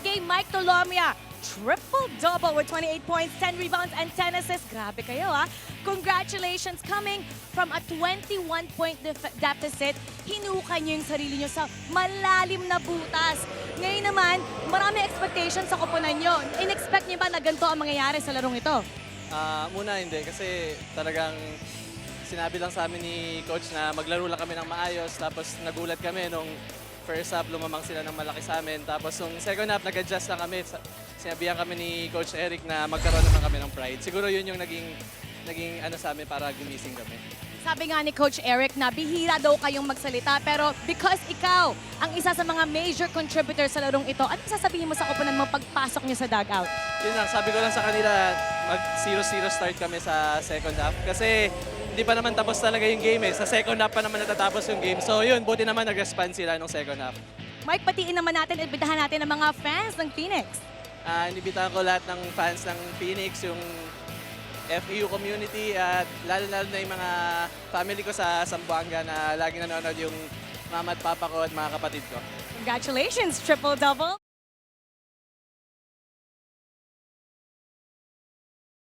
game, Mike Tolomia. Triple-double with 28 points, 10 rebounds, and 10 assists. Grabe kayo, ha? Congratulations coming from a 21-point deficit. Hinukay niyo yung sarili niyo sa malalim na butas. Ngayon naman, marami expectations sa koponan niyo. In-expect niyo ba na ganito ang mangyayari sa larong ito? Muna hindi kasi talagang sinabi lang sa amin ni coach na maglaro lang kami ng maayos tapos nagulat kami nung first half lumamang sila ng malaki sa amin tapos nung second half nag-adjust lang kami. Sinabihan kami ni Coach Eric na magkaroon naman kami ng pride. Siguro yun yung naging ano sa amin para gumising kami. Sabi nga ni Coach Eric na bihira daw kayong magsalita pero because ikaw ang isa sa mga major contributor sa larong ito, ano sasabihin mo sa koponan mo pagpasok niyo sa dugout? Yun lang, sabi ko lang sa kanila mag 0-0 start kami sa second half kasi hindi pa naman tapos talaga yung game eh. Sa second half pa naman natatapos yung game. So yun, buti naman nag-respond sila nung second half. Mike, patiin naman natin, ibitahan natin ang mga fans ng Phoenix. Inibitahan ko lahat ng fans ng Phoenix, yung FEU community at lalo-lalo na yung mga family ko sa Zamboanga na lagi nanonood yung mama at papa ko at mga kapatid ko. Congratulations, triple-double!